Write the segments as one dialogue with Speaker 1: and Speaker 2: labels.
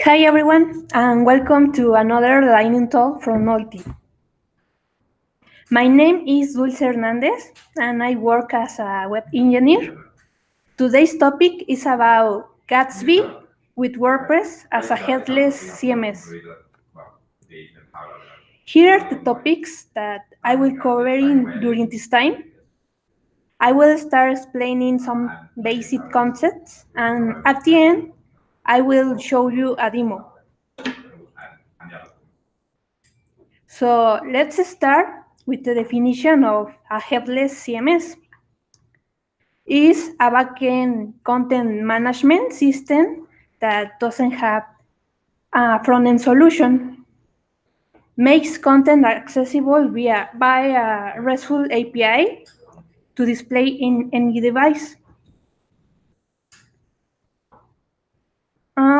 Speaker 1: Hi everyone, and welcome to another lightning talk from Nolte. My name is Dulce Hernandez, and I work as a web engineer. Today's topic is about Gatsby with WordPress as a headless CMS. Here are the topics that I will cover during this time. I will start explaining some basic concepts, and at the end, I will show you a demo. So let's start with the definition of a headless CMS. Is a backend content management system that doesn't have a front-end solution. Makes content accessible by a RESTful API to display in any device.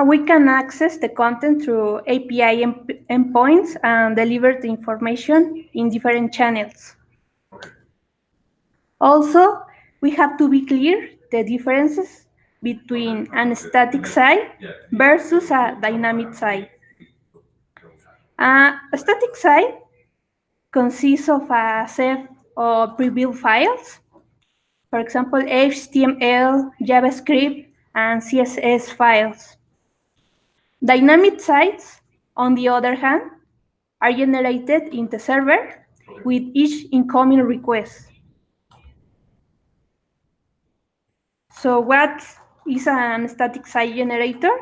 Speaker 1: We can access the content through API endpoints and deliver the information in different channels. Also, we have to be clear the differences between a static site versus a dynamic site. A static site consists of a set of pre-built files, for example, HTML, JavaScript, and CSS files. Dynamic sites, on the other hand, are generated in the server with each incoming request. So what is an static site generator?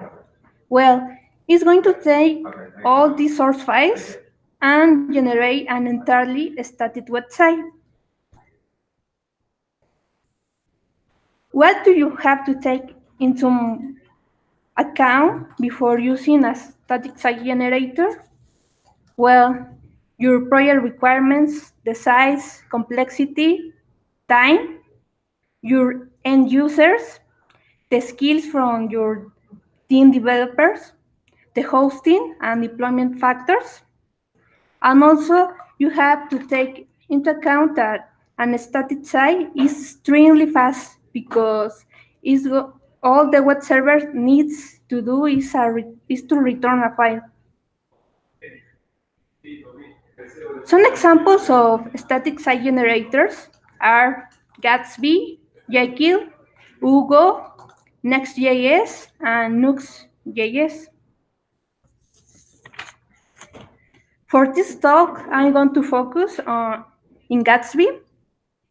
Speaker 1: Well, it's going to take all these source files and generate an entirely static website. What do you have to take into account before using a static site generator? Well, your project requirements, the size, complexity, time, your end users, the skills from your team developers, the hosting and deployment factors. And also, you have to take into account that an static site is extremely fast because all the web server needs to do is to return a file. Some examples of static site generators are Gatsby, Jekyll, Hugo, Next.js, and Nux.js. For this talk, I'm going to focus on in Gatsby,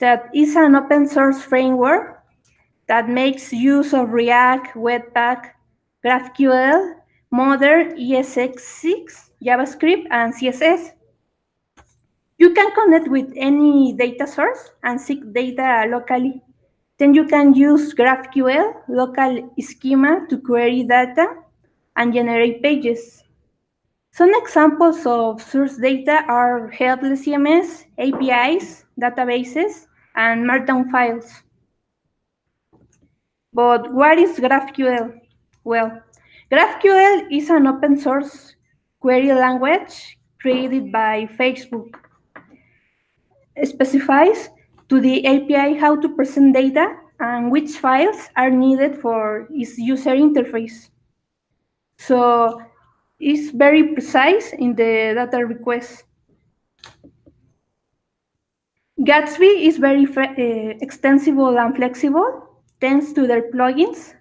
Speaker 1: that is an open source framework that makes use of React, Webpack, GraphQL, modern ESX6, JavaScript, and CSS. You can connect with any data source and seek data locally. Then you can use GraphQL local schema to query data and generate pages. Some examples of source data are Headless CMS, APIs, databases, and Markdown files. But what is GraphQL? Well, GraphQL is an open source query language created by Facebook. It specifies to the API how to present data and which files are needed for its user interface. So it's very precise in the data request. Gatsby is very extensible and flexible thanks to their plugins.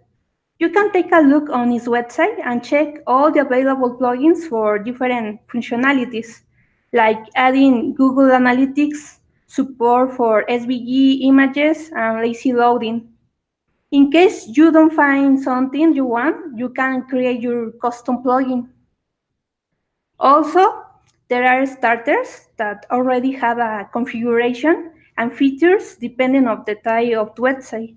Speaker 1: You can take a look on its website and check all the available plugins for different functionalities, like adding Google Analytics, support for SVG images, and lazy loading. In case you don't find something you want, you can create your custom plugin. Also, there are starters that already have a configuration and features depending on the type of the website.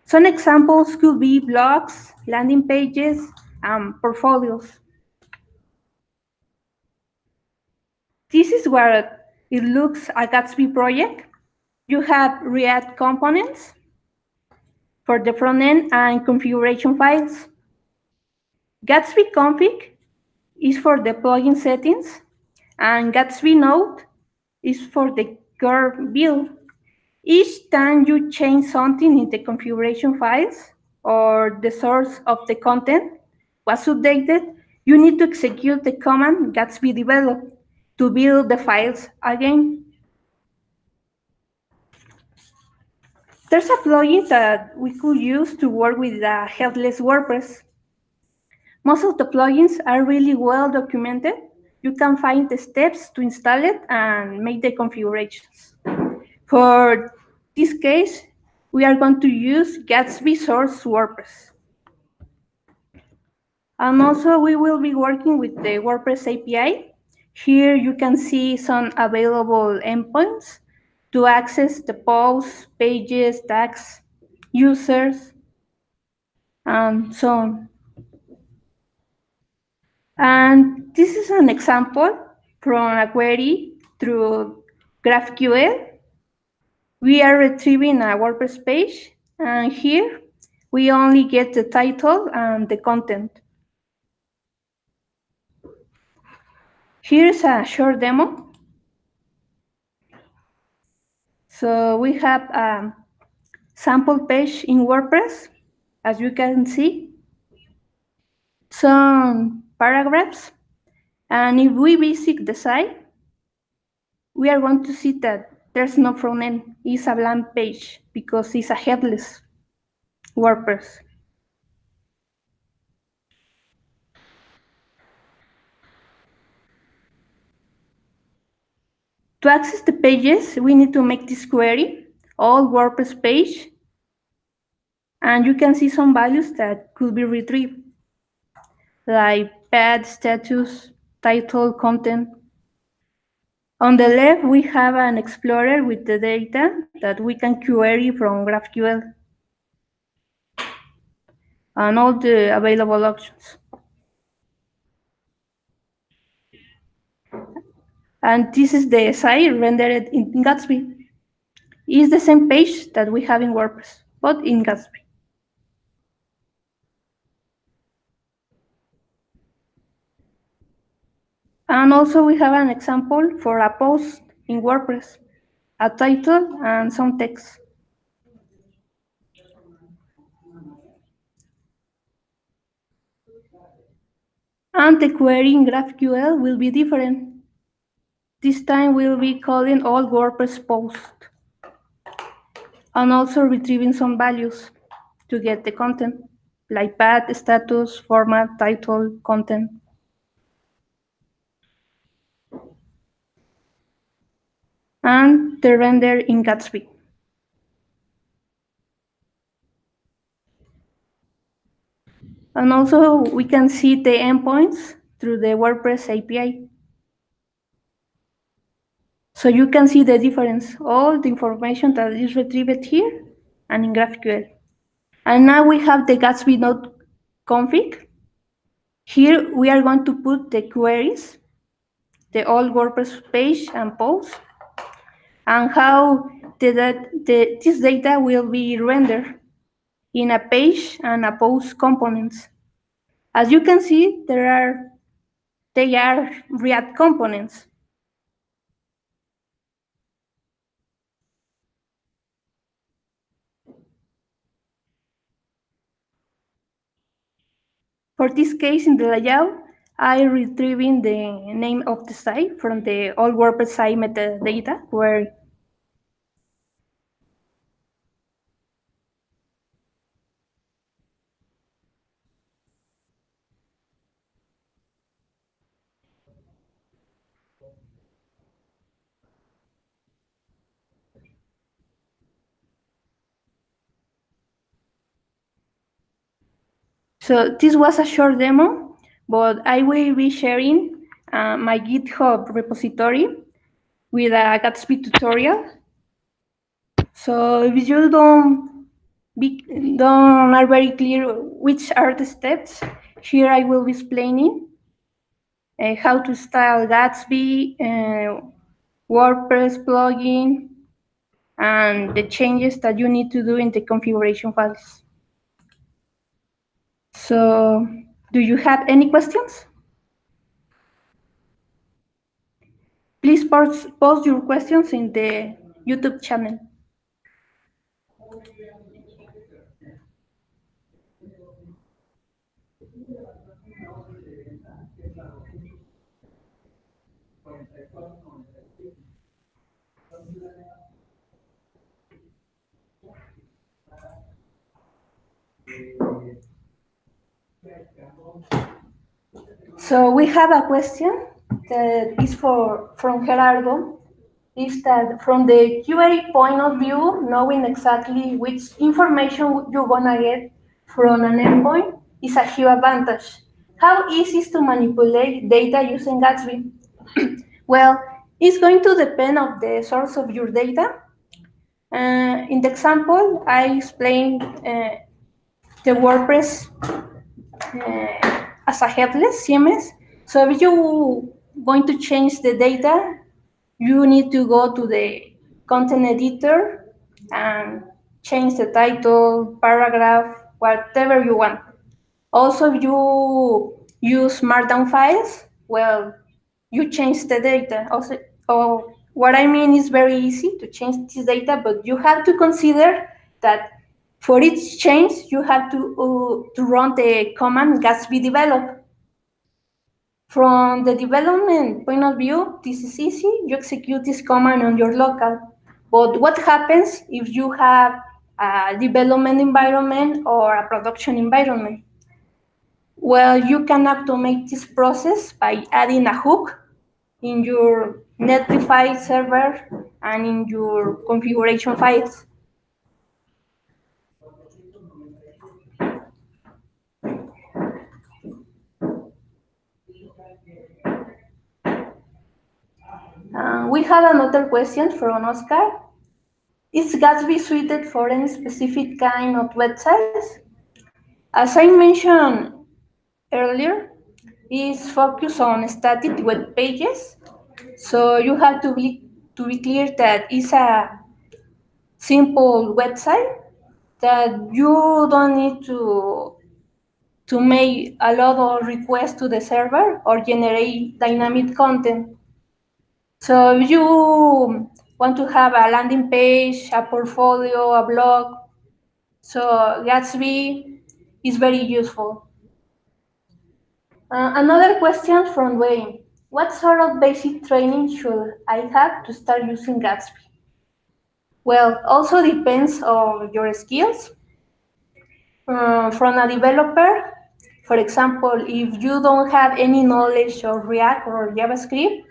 Speaker 1: Some examples could be blogs, landing pages, and portfolios. This is where it looks a Gatsby project. You have React components for the front end and configuration files. Gatsby config is for the plugin settings, and Gatsby node is for the core build. Each time you change something in the configuration files or the source of the content was updated, you need to execute the command Gatsby develop to build the files again. There's a plugin that we could use to work with the Headless WordPress. Most of the plugins are really well documented. You can find the steps to install it and make the configurations. For this case, we are going to use Gatsby Source WordPress. And also we will be working with the WordPress API. Here you can see some available endpoints to access the posts, pages, tags, users, and so on. And this is an example from a query through GraphQL. We are retrieving a WordPress page, and here we only get the title and the content. Here's a short demo. So we have a sample page in WordPress, as you can see, some paragraphs. And if we visit the site, we are going to see that there's no front end. It's a blank page because it's a headless WordPress. To access the pages, we need to make this query, all WordPress page, and you can see some values that could be retrieved, like path, status, title, content. On the left, we have an explorer with the data that we can query from GraphQL and all the available options. And this is the site rendered in Gatsby. It's the same page that we have in WordPress, but in Gatsby. And also we have an example for a post in WordPress, a title and some text. And the query in GraphQL will be different. This time we'll be calling all WordPress posts and also retrieving some values to get the content, like path, status, format, title, content. And the render in Gatsby. And also we can see the endpoints through the WordPress API. So you can see the difference, all the information that is retrieved here and in GraphQL. And now we have the Gatsby node config. Here we are going to put the queries, the old WordPress page and post, and how this data will be rendered in a page and a post components. As you can see, they are React components. For this case in the layout, I retrieving the name of the site from the old WordPress site metadata where so this was a short demo, but I will be sharing my GitHub repository with a Gatsby tutorial. So if you don't are very clear which are the steps, here I will be explaining how to install Gatsby, WordPress plugin, and the changes that you need to do in the configuration files. So, do you have any questions? Please post your questions in the YouTube channel. So we have a question that is from Gerardo. Is that from the QA point of view, knowing exactly which information you're gonna get from an endpoint is a huge advantage. How easy is to manipulate data using Gatsby? Well, it's going to depend on the source of your data. In the example, I explained the WordPress as a headless CMS. So if you going to change the data, you need to go to the content editor and change the title, paragraph, whatever you want. Also, if you use Markdown files, well, you change the data. Also, what I mean is very easy to change this data, but you have to consider that for each change, you have to run the command Gatsby develop. From the development point of view, this is easy. You execute this command on your local. But what happens if you have a development environment or a production environment? Well, you can automate this process by adding a hook in your Netlify server and in your configuration files. We have another question from Oscar. Is Gatsby suited for any specific kind of websites? As I mentioned earlier, it's focused on static web pages. So you have to be clear that it's a simple website that you don't need to make a lot of requests to the server or generate dynamic content. So if you want to have a landing page, a portfolio, a blog, so Gatsby is very useful. Another question from Wayne. What sort of basic training should I have to start using Gatsby? Well, also depends on your skills. From a developer, for example, if you don't have any knowledge of React or JavaScript,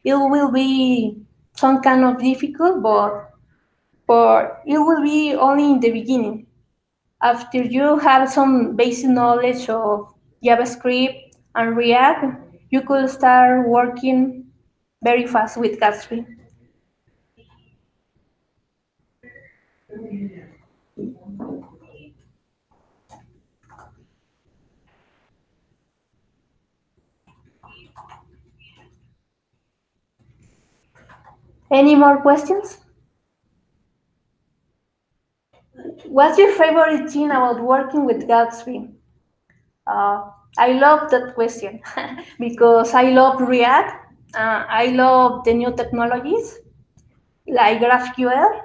Speaker 1: it will be some kind of difficult, but it will be only in the beginning. After you have some basic knowledge of JavaScript and React, you could start working very fast with Gatsby. Any more questions? What's your favorite thing about working with Gatsby? I love that question because I love React. I love the new technologies like GraphQL.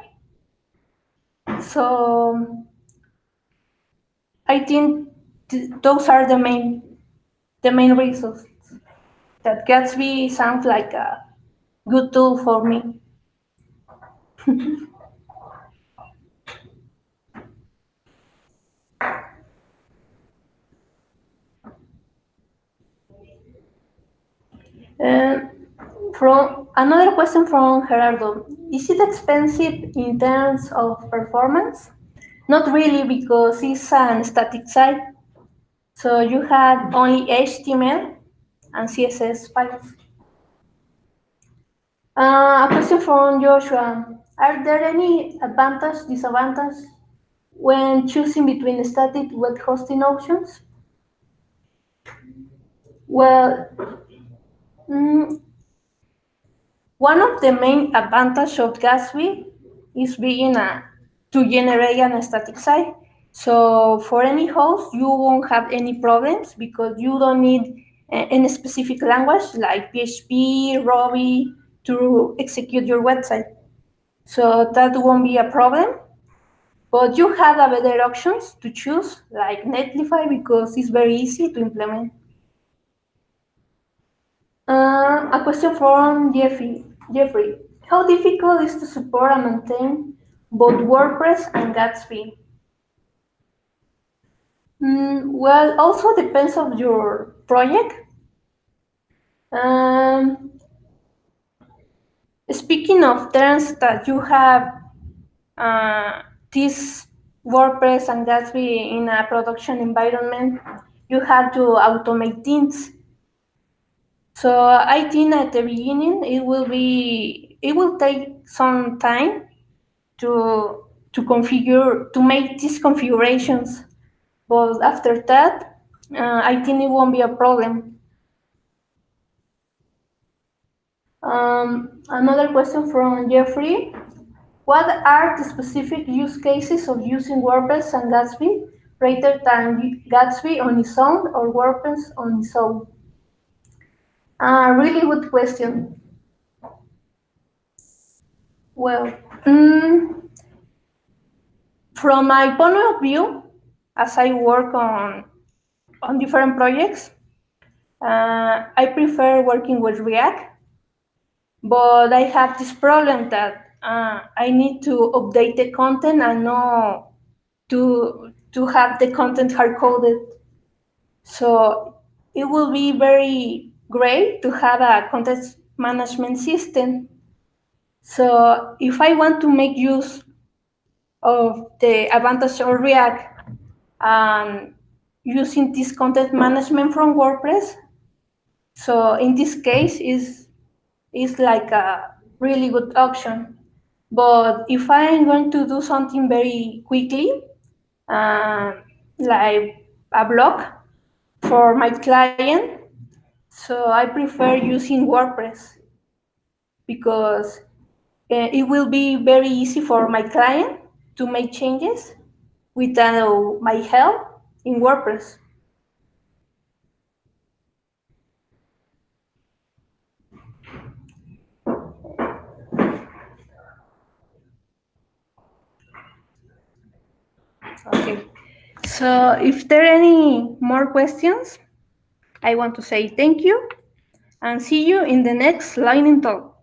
Speaker 1: So I think those are the main reasons that Gatsby sounds like a good tool for me. Uh, from another question from Gerardo, is it expensive in terms of performance? Not really, because it's an static site. So you have only HTML and CSS files. A question from Joshua. Are there any advantages, disadvantages when choosing between static web hosting options? Well, mm, one of the main advantages of Gatsby is being to generate a static site. So for any host, you won't have any problems because you don't need any specific language like PHP, Ruby to execute your website. So that won't be a problem. But you have a better options to choose like Netlify because it's very easy to implement. A question from Jeffrey. Jeffrey, how difficult is to support and maintain both WordPress and Gatsby? Well, also depends on your project. Um, Speaking of terms that you have this WordPress and Gatsby in a production environment, you have to automate things. So I think at the beginning it will take some time to make these configurations, but after that, I think it won't be a problem. Another question from Jeffrey. What are the specific use cases of using WordPress and Gatsby rather than Gatsby on its own or WordPress on its own? Really good question. Well, from my point of view, as I work on different projects, I prefer working with React, but I have this problem that I need to update the content and know to have the content hard coded. So it will be very great to have a content management system. So if I want to make use of the advantage of React using this content management from WordPress, so in this case is like a really good option. But if I'm going to do something very quickly, uh, like a blog for my client, so I prefer using WordPress because it will be very easy for my client to make changes without my help in WordPress. Okay. So if there are any more questions, I want to say thank you and see you in the next Lightning Talk.